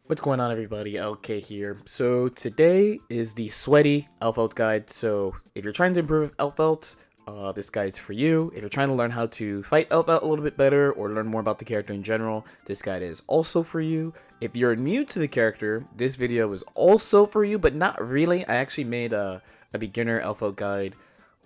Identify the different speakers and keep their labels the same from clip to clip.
Speaker 1: What's going on, everybody? LK here. So today is the sweaty Elphelt guide. So if you're trying to improve Elphelt, this guide's for you. If you're trying to learn how to fight Elphelt a little bit better or learn more about the character in general, this guide is also for you. If you're new to the character, this video is also for you, but not really. I actually made a beginner Elphelt guide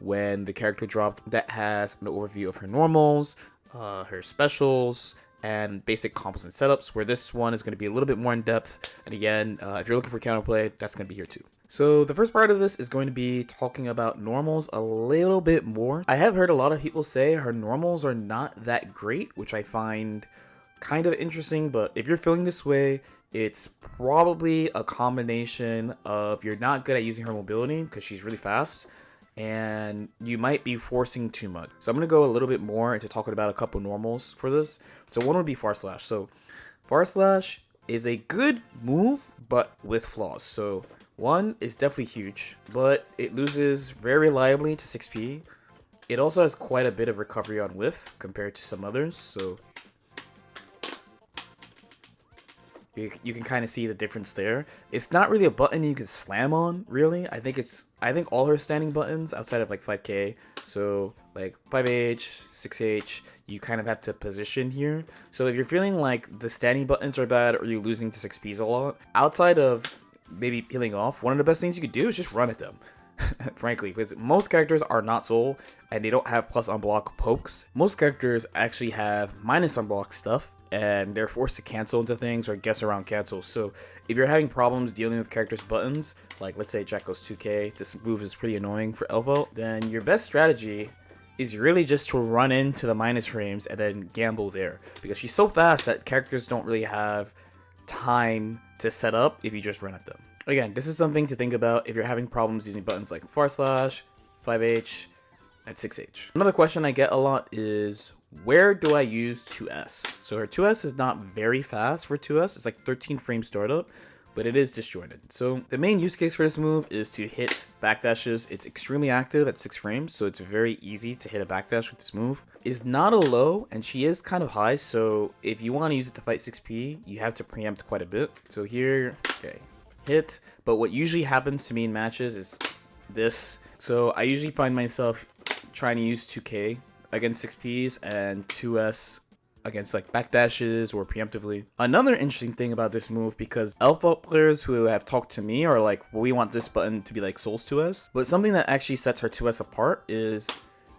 Speaker 1: when the character dropped that has an overview of her normals, her specials, and basic combos and setups, where this one is going to be a little bit more in depth. And again, if you're looking for counterplay, that's going to be here too. So the first part of this is going to be talking about normals a little bit more. I have heard a lot of people say her normals are not that great, which I find kind of interesting, but if you're feeling this way, it's probably a combination of you're not good at using her mobility because she's really fast, and you might be forcing too much. So I'm going to go a little bit more into talking about a couple normals for this. So one would be Far Slash. So Far Slash is a good move, but with flaws. So one is definitely huge, but it loses very reliably to 6p. It also has quite a bit of recovery on whiff compared to some others. So you can kind of see the difference there. It's not really a button you can slam on, really. I think all her standing buttons outside of like 5k, so like 5h, 6h, you kind of have to position here. So if you're feeling like the standing buttons are bad or you're losing to 6ps a lot, outside of maybe peeling off, one of the best things you could do is just run at them. Frankly, because most characters are not soul and they don't have plus unblock pokes. Most characters actually have minus unblock stuff, and they're forced to cancel into things or guess around cancels. So if you're having problems dealing with characters' buttons, like let's say Jack goes 2k, this move is pretty annoying for Elphelt, then your best strategy is really just to run into the minus frames and then gamble there, because she's so fast that characters don't really have time to set up if you just run at them. Again, this is something to think about if you're having problems using buttons like Far Slash, 5h, and 6h. Another question I get a lot is, where do I use 2S? So her 2S is not very fast for 2S. It's like 13 frame startup, but it is disjointed. So the main use case for this move is to hit backdashes. It's extremely active at 6 frames, so it's very easy to hit a backdash with this move. It's not a low, and she is kind of high, so if you want to use it to fight 6p, you have to preempt quite a bit. So here, okay, hit. But what usually happens to me in matches is this. So I usually find myself trying to use 2k against 6ps and 2s against like backdashes or preemptively. Another interesting thing about this move, because Elphelt players who have talked to me are like, well, we want this button to be like Soul's 2s, but something that actually sets her 2s apart is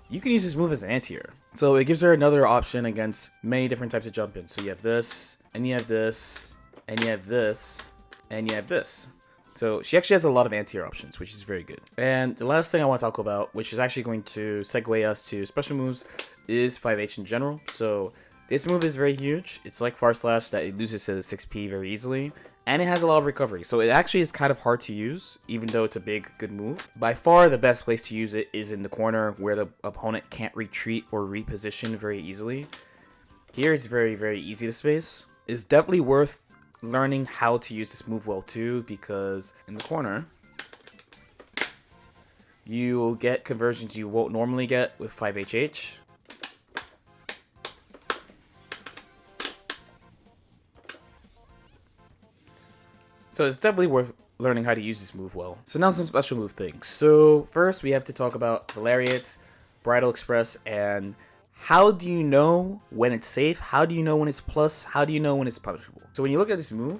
Speaker 1: you can use this move as an anti-air. So it gives her another option against many different types of jump ins. So you have this, and you have this, and you have this, and you have this. So she actually has a lot of anti-air options, which is very good. And the last thing I want to talk about, which is actually going to segue us to special moves, is 5h in general. So this move is very huge. It's like Far Slash, that it loses to 6p very easily, and it has a lot of recovery. So it actually is kind of hard to use, even though it's a big, good move. By far, the best place to use it is in the corner where the opponent can't retreat or reposition very easily. Here it's very, very easy to space. It's definitely worth learning how to use this move well too, because in the corner you will get conversions you won't normally get with 5HH. So it's definitely worth learning how to use this move well. So now some special move things. So first we have to talk about the lariat, Bridal Express, and how do you know when it's safe? How do you know when it's plus? How do you know when it's punishable? So when you look at this move,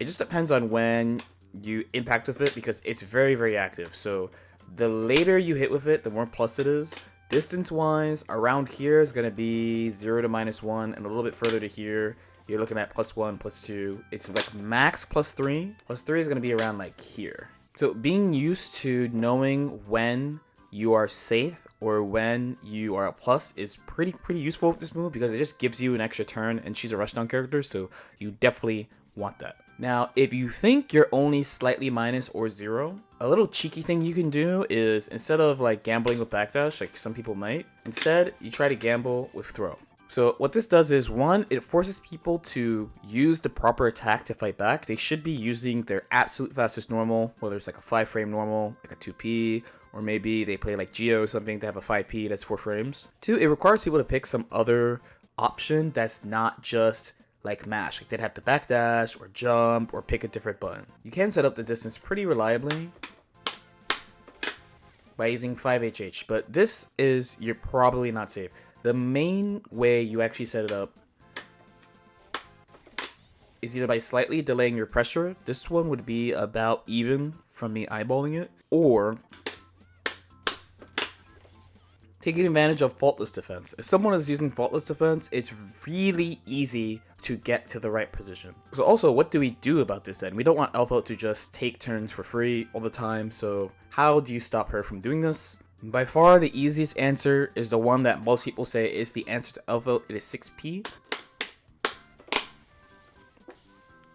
Speaker 1: it just depends on when you impact with it, because it's very, very active. So the later you hit with it, the more plus it is. Distance-wise, around here is going to be 0 to -1, and a little bit further to here, you're looking at +1, +2. It's like max +3. +3 is going to be around like here. So being used to knowing when you are safe or when you are a plus is pretty useful with this move, because it just gives you an extra turn, and she's a rushdown character, so you definitely want that. Now, if you think you're only slightly minus or 0, a little cheeky thing you can do is, instead of like gambling with backdash like some people might, instead you try to gamble with throw. So what this does is, one, it forces people to use the proper attack to fight back. They should be using their absolute fastest normal, whether it's like a 5 frame normal, like a 2p, or maybe they play like Geo or something to have a 5p that's 4 frames. Two, it requires people to pick some other option that's not just like mash. Like they'd have to backdash or jump or pick a different button. You can set up the distance pretty reliably by using 5HH, but this is, you're probably not safe. The main way you actually set it up is either by slightly delaying your pressure. This one would be about even from me eyeballing it, or taking advantage of faultless defense. If someone is using faultless defense, it's really easy to get to the right position. So also, what do we do about this then? We don't want Elphelt to just take turns for free all the time, so how do you stop her from doing this? By far, the easiest answer is the one that most people say is the answer to Elphelt. It is 6P.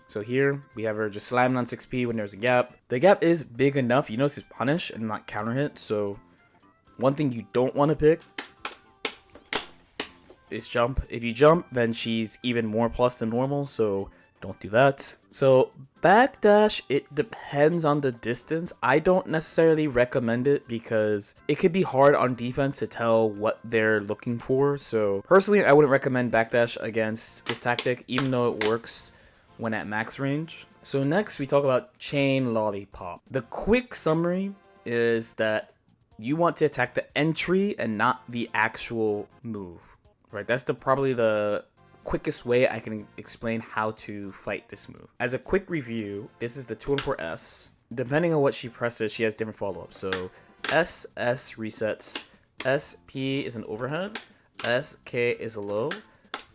Speaker 1: So here, we have her just slamming on 6P when there's a gap. The gap is big enough. You notice it's punish and not counter hit, so one thing you don't want to pick is jump. If you jump, then she's even more plus than normal, so don't do that. So backdash, it depends on the distance. I don't necessarily recommend it because it could be hard on defense to tell what they're looking for. So personally, I wouldn't recommend backdash against this tactic, even though it works when at max range. So next, we talk about chain lollipop. The quick summary is that you want to attack the entry and not the actual move, right? That's probably the quickest way I can explain how to fight this move. As a quick review, this is the 214S. Depending on what she presses, she has different follow-ups. So SS resets, SP is an overhead, SK is a low,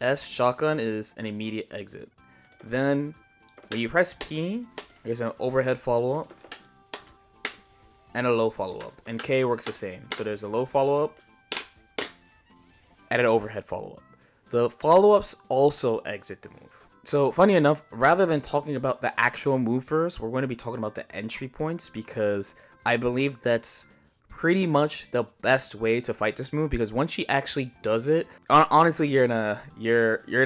Speaker 1: S shotgun is an immediate exit. Then when you press P, there's an overhead follow-up and a low follow-up, and K works the same. So there's a low follow-up and an overhead follow-up. The follow-ups also exit the move. So funny enough, rather than talking about the actual move first, we're going to be talking about the entry points, because I believe that's pretty much the best way to fight this move, because once she actually does it, honestly, you're in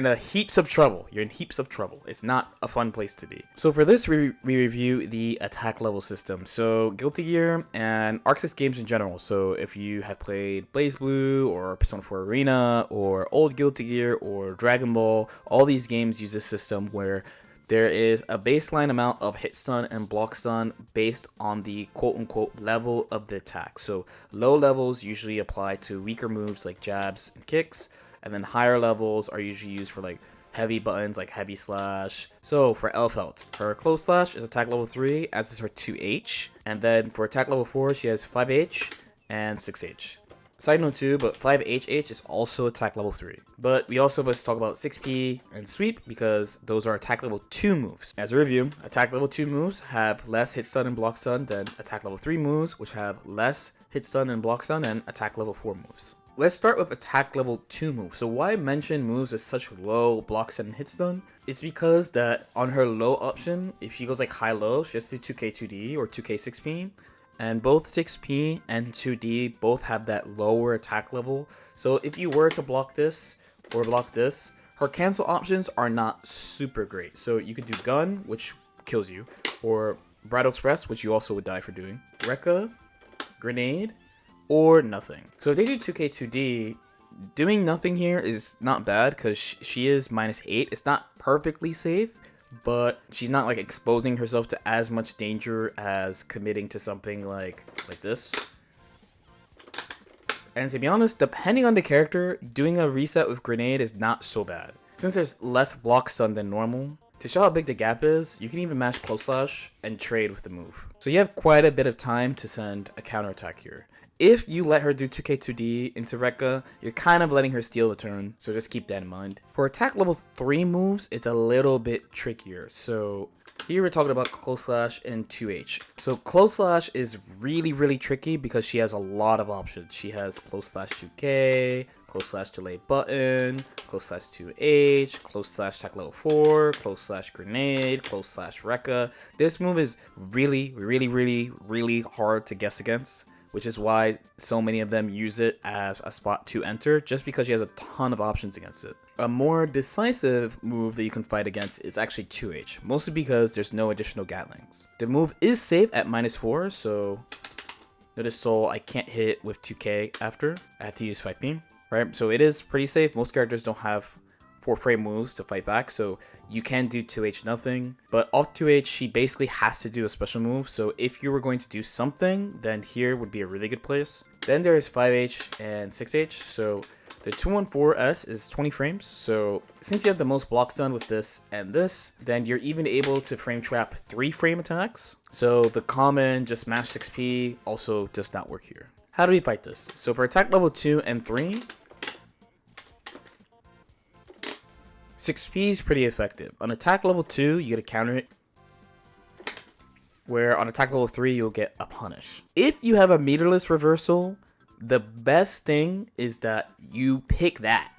Speaker 1: a heaps of trouble. You're in heaps of trouble. It's not a fun place to be. So for this, we review the attack level system. So Guilty Gear and Arc 6 games in general. So if you have played BlazBlue or Persona 4 Arena or old Guilty Gear or Dragon Ball, all these games use this system where there is a baseline amount of hit stun and block stun based on the quote-unquote level of the attack. So low levels usually apply to weaker moves like jabs and kicks, and then higher levels are usually used for like heavy buttons like heavy slash. So for Elphelt, her close slash is attack level 3, as is her 2H. And then for attack level 4, she has 5H and 6H. Side note too, but 5HH is also attack level 3. But we also must talk about 6P and sweep, because those are attack level 2 moves. As a review, attack level 2 moves have less hit stun and block stun than attack level 3 moves, which have less hit stun and block stun than attack level 4 moves. Let's start with attack level 2 moves. So why mention moves with such low block stun and hit stun? It's because that on her low option, if she goes like high-low, she has to do 2K 2D or 2K 6P. And both 6P and 2D both have that lower attack level. So if you were to block this or block this, her cancel options are not super great. So you could do Gun, which kills you, or Bridal Express, which you also would die for doing, Rekka, Grenade, or nothing. So if they do 2K 2D, doing nothing here is not bad because she is -8. It's not perfectly safe, but she's not like exposing herself to as much danger as committing to something like this. And to be honest, depending on the character, doing a reset with Grenade is not so bad. Since there's less block stun than normal, to show how big the gap is, you can even mash close slash and trade with the move. So you have quite a bit of time to send a counterattack here. If you let her do 2K 2D into Rekka, you're kind of letting her steal the turn, so just keep that in mind. For attack level 3 moves, it's a little bit trickier. So here we're talking about close slash and 2H. So close slash is really tricky because she has a lot of options. She has close slash 2K, close slash delay button, close slash 2H, close slash attack level 4, close slash grenade, close slash Rekka. This move is really hard to guess against, which is why so many of them use it as a spot to enter, just because she has a ton of options against it. A more decisive move that you can fight against is actually 2H, mostly because there's no additional Gatlings. The move is safe at -4, so notice Soul, I can't hit it with 2K after. I have to use 5P, right? So it is pretty safe. Most characters don't have 4-frame moves to fight back, so you can do 2H nothing. But off 2H, she basically has to do a special move, so if you were going to do something, then here would be a really good place. Then there's 5H and 6H, so the 214S is 20 frames, so since you have the most blocks done with this and this, then you're even able to frame trap 3-frame attacks. So the common just mash 6P also does not work here. How do we fight this? So for attack level 2 and 3, 6P is pretty effective. On attack level 2, you get a counter hit, where on attack level 3, you'll get a punish. If you have a meterless reversal, the best thing is that you pick that,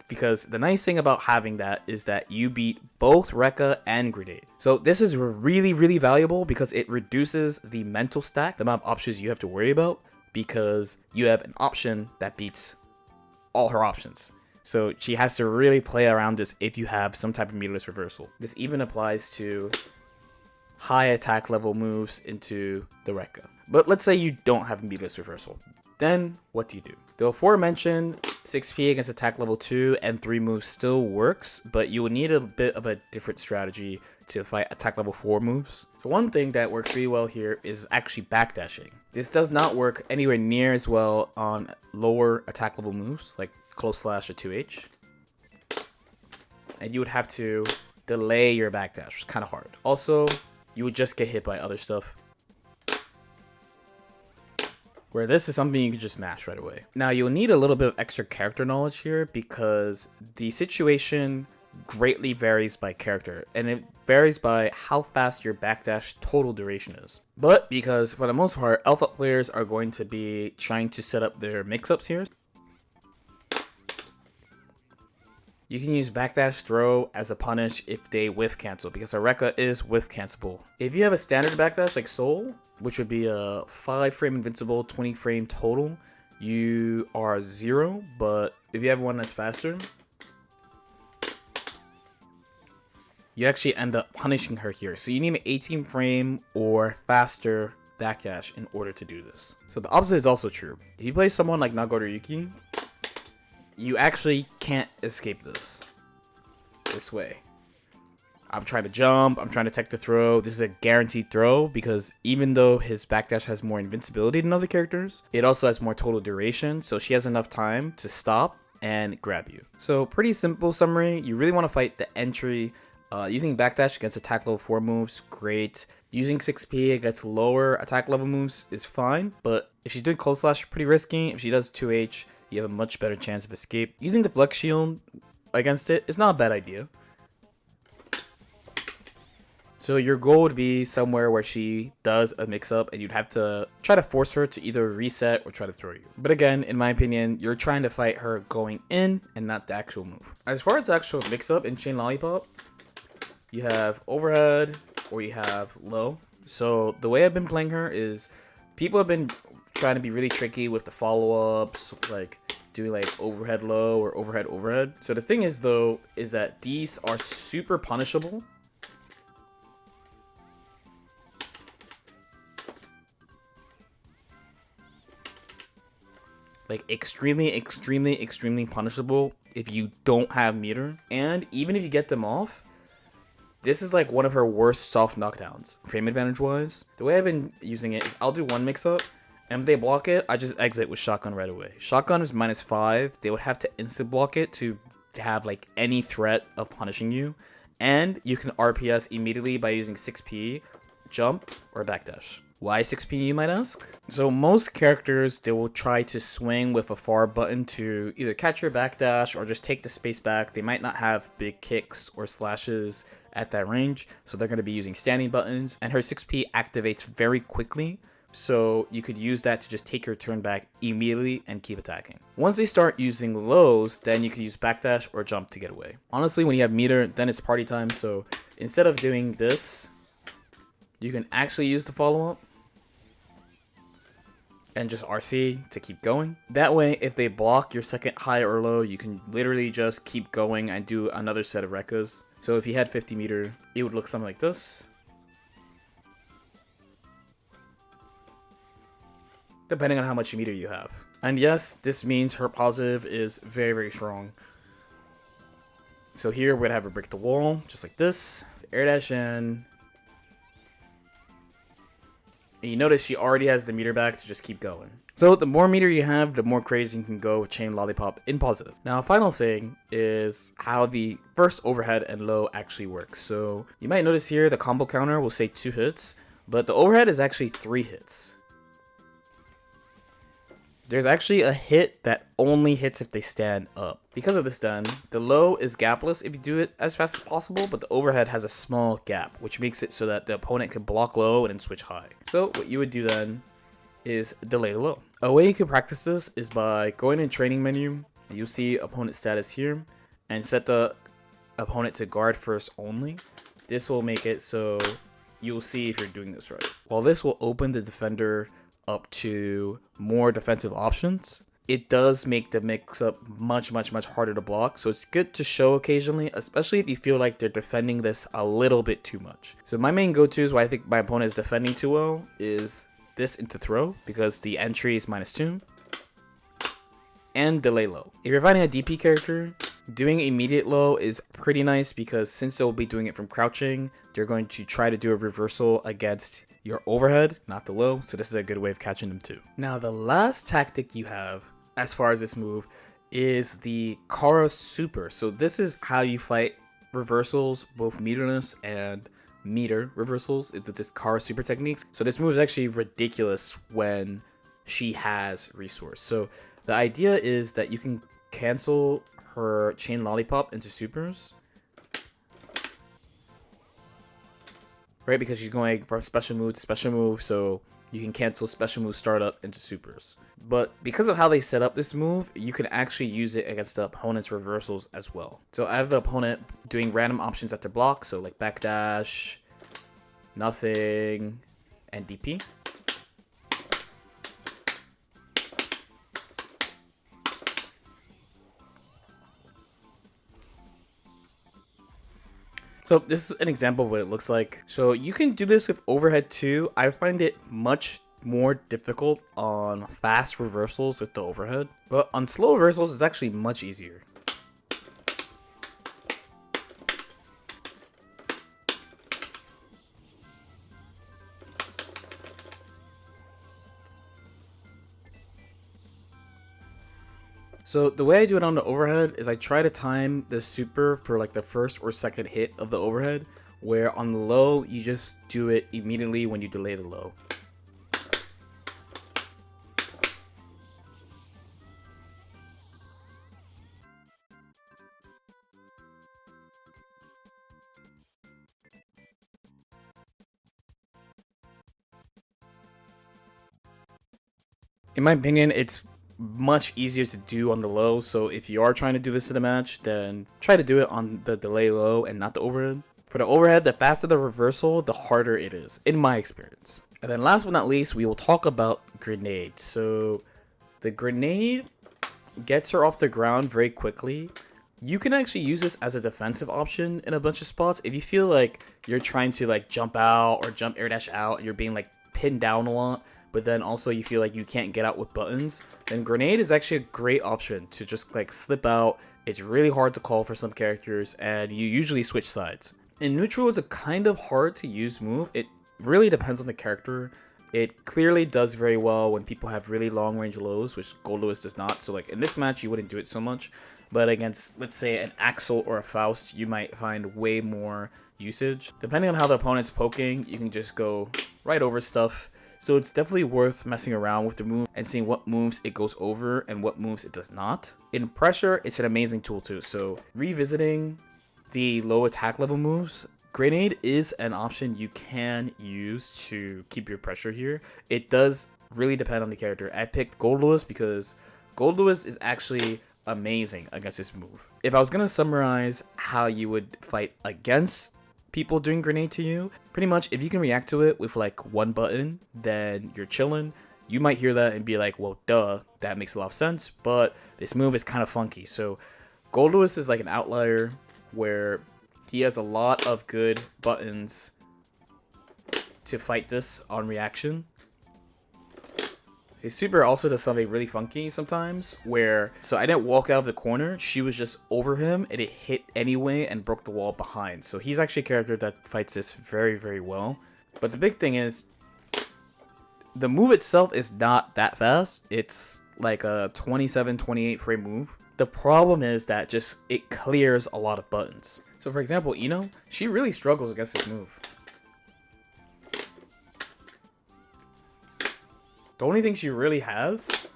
Speaker 1: because the nice thing about having that is that you beat both Rekka and Grenade. So this is really, really valuable because it reduces the mental stack, the amount of options you have to worry about, because you have an option that beats all her options. So she has to really play around this if you have some type of meterless reversal. This even applies to high attack level moves into the Rekka. But let's say you don't have meterless reversal. Then what do you do? The aforementioned 6P against attack level 2 and 3 moves still works, but you will need a bit of a different strategy to fight attack level 4 moves. So one thing that works really well here is actually backdashing. This does not work anywhere near as well on lower attack level moves like close slash or 2H. And you would have to delay your backdash, which is kind of hard. Also, you would just get hit by other stuff, where this is something you can just mash right away. Now you'll need a little bit of extra character knowledge here because the situation greatly varies by character, and it varies by how fast your backdash total duration is. But because for the most part, Elphelt players are going to be trying to set up their mix-ups here, you can use backdash throw as a punish if they whiff cancel, because a Rekka is whiff cancelable. If you have a standard backdash like Soul, which would be a 5-frame invincible, 20-frame total, you are 0, but if you have one that's faster, you actually end up punishing her here. So you need an 18-frame or faster backdash in order to do this. So the opposite is also true. If you play someone like Nagoro Yuki, you actually can't escape this way. I'm trying to jump, I'm trying to tech the throw. This is a guaranteed throw because even though his backdash has more invincibility than other characters, it also has more total duration, so she has enough time to stop and grab you. So pretty simple summary. You really want to fight the entry. Using backdash against attack level 4 moves, great. Using 6P against lower attack level moves is fine, but if she's doing cold slash, pretty risky. If she does 2H, you have a much better chance of escape. Using the flex shield against it is not a bad idea. So your goal would be somewhere where she does a mix-up and you'd have to try to force her to either reset or try to throw you. But again, in my opinion, you're trying to fight her going in and not the actual move. As far as the actual mix-up in Chain Lollipop, you have overhead or you have low. So the way I've been playing her is people have been trying to be really tricky with the follow-ups, like doing like overhead low or overhead overhead. So the thing is though, is that these are super punishable. Like extremely punishable if you don't have meter. And even if you get them off, this is like one of her worst soft knockdowns, frame advantage wise. The way I've been using it is I'll do one mix up, and if they block it, I just exit with shotgun right away. Shotgun is -5. They would have to instant block it to have like any threat of punishing you. And you can RPS immediately by using 6P, jump, or backdash. Why 6P, you might ask? So most characters, they will try to swing with a far button to either catch your backdash or just take the space back. They might not have big kicks or slashes at that range, so they're going to be using standing buttons. And her 6P activates very quickly, so you could use that to just take your turn back immediately and keep attacking. Once they start using lows, then you can use backdash or jump to get away. Honestly, when you have meter, then it's party time, so instead of doing this, you can actually use the follow-up and just RC to keep going. That way, if they block your second high or low, you can literally just keep going and do another set of Rekkas. So if you had 50 meter, it would look something like this, depending on how much meter you have. And yes, this means her positive is very strong. So here we're gonna have her break the wall, just like this. Air dash in. And you notice she already has the meter back to just keep going. So the more meter you have, the more crazy you can go with chain lollipop in positive. Now, final thing is how the first overhead and low actually works. So you might notice here the combo counter will say 2 hits, but the overhead is actually 3 hits. There's actually a hit that only hits if they stand up. Because of this then, the low is gapless if you do it as fast as possible, but the overhead has a small gap, which makes it so that the opponent can block low and then switch high. So what you would do then is delay the low. A way you can practice this is by going in training menu, and you'll see opponent status here, and set the opponent to guard first only. This will make it so you'll see if you're doing this right. While this will open the defender up to more defensive options, it does make the mix-up much harder to block, so it's good to show occasionally, especially if you feel like they're defending this a little bit too much. So my main go-tos why I think my opponent is defending too well is this into throw, because the entry is -2, and delay low. If you're fighting a DP character, doing immediate low is pretty nice, because since they'll be doing it from crouching, they're going to try to do a reversal against your overhead, not the low, so this is a good way of catching them too. Now the last tactic you have as far as this move is the Kara Super. So this is how you fight reversals, both meterless and meter reversals, is this Kara Super techniques. So this move is actually ridiculous when she has resource. So the idea is that you can cancel her chain lollipop into supers, right? Because she's going from special move to special move, so you can cancel special move startup into supers. But because of how they set up this move, you can actually use it against the opponent's reversals as well. So I have the opponent doing random options at their block, so like backdash, nothing, and DP. So this is an example of what it looks like. So you can do this with overhead too. I find it much more difficult on fast reversals with the overhead, but on slow reversals it's actually much easier. So the way I do it on the overhead is I try to time the super for like the first or second hit of the overhead, where on the low you just do it immediately when you delay the low. In my opinion, it's much easier to do on the low, so if you are trying to do this in a match, then try to do it on the delay low and not the overhead. For the overhead, the faster the reversal, the harder it is, in my experience. And then last but not least, we will talk about grenade. So the grenade gets her off the ground very quickly. You can actually use this as a defensive option in a bunch of spots. If you feel like you're trying to like jump out or jump air dash out, you're being like pinned down a lot, but then also you feel like you can't get out with buttons, then grenade is actually a great option to just like slip out. It's really hard to call for some characters, and you usually switch sides. In neutral, it's a kind of hard to use move. It really depends on the character. It clearly does very well when people have really long range lows, which Gold Lewis does not. So like in this match, you wouldn't do it so much, but against, let's say, an Axel or a Faust, you might find way more usage. Depending on how the opponent's poking, you can just go right over stuff. So it's definitely worth messing around with the move and seeing what moves it goes over and what moves it does not. In pressure, it's an amazing tool too. So revisiting the low attack level moves, grenade is an option you can use to keep your pressure here. It does really depend on the character. I picked Gold Lewis because Gold Lewis is actually amazing against this move. If I was going to summarize how you would fight against people doing grenade to you, pretty much if you can react to it with like one button, then you're chilling. You might hear that and be like, well, duh, that makes a lot of sense, but this move is kind of funky. So Gold Lewis is like an outlier where he has a lot of good buttons to fight this on reaction. His super also does something really funky sometimes where, so I didn't walk out of the corner, she was just over him and it hit anyway and broke the wall behind. So he's actually a character that fights this very, very well. But the big thing is, the move itself is not that fast. It's like a 27, 28 frame move. The problem is that just it clears a lot of buttons. So for example, Ino, she really struggles against this move. The only thing she really has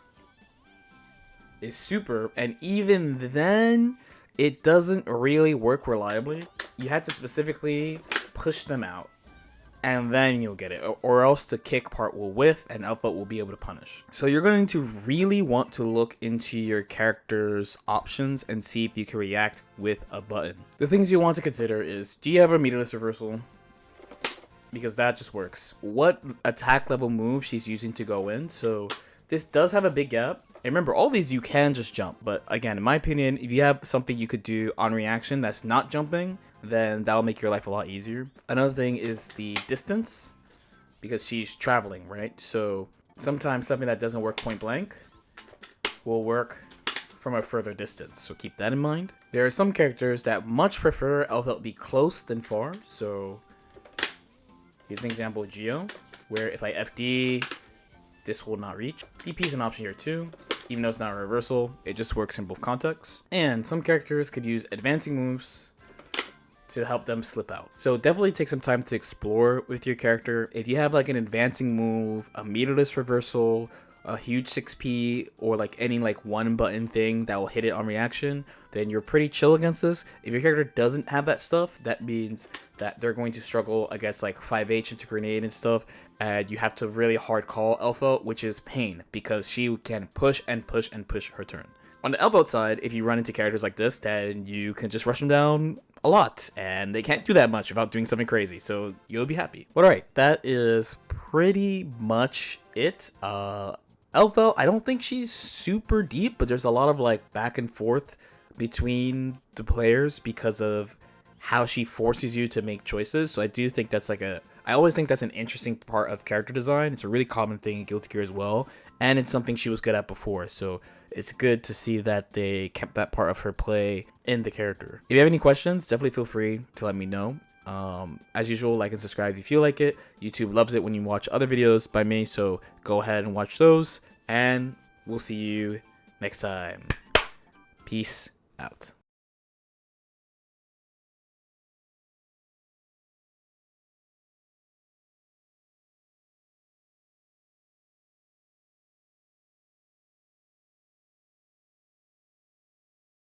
Speaker 1: is super, and even then, it doesn't really work reliably. You have to specifically push them out, and then you'll get it, or else the kick part will whiff and Elphelt will be able to punish. So you're going to really want to look into your character's options and see if you can react with a button. The things you want to consider is, do you have a meterless reversal? Because that just works. What attack level move she's using to go in. So this does have a big gap. And remember, all these you can just jump. But again, in my opinion, if you have something you could do on reaction that's not jumping, then that'll make your life a lot easier. Another thing is the distance, because she's traveling, right? So sometimes something that doesn't work point blank will work from a further distance. So keep that in mind. There are some characters that much prefer Elphelt be close than far. So here's an example of Geo, where if I FD, this will not reach. DP is an option here too. Even though it's not a reversal, it just works in both contexts. And some characters could use advancing moves to help them slip out. So definitely take some time to explore with your character. If you have like an advancing move, a meterless reversal, a huge 6p, or like any like one button thing that will hit it on reaction, then you're pretty chill against this. If your character doesn't have that stuff, that means that they're going to struggle against like 5H into grenade and stuff, and you have to really hard call Elphelt, which is pain because she can push and push and push her turn. On the Elphelt side, if you run into characters like this, then you can just rush them down a lot, and they can't do that much without doing something crazy, so you'll be happy. But alright, that is pretty much it. Elphelt, I don't think she's super deep, but there's a lot of like back and forth between the players because of how she forces you to make choices. So I do think that's like I always think that's an interesting part of character design. It's a really common thing in Guilty Gear as well, and it's something she was good at before. So it's good to see that they kept that part of her play in the character. If you have any questions, definitely feel free to let me know. As usual, like and subscribe if you feel like it. YouTube loves it when you watch other videos by me, so go ahead and watch those, and we'll see you next time. Peace out.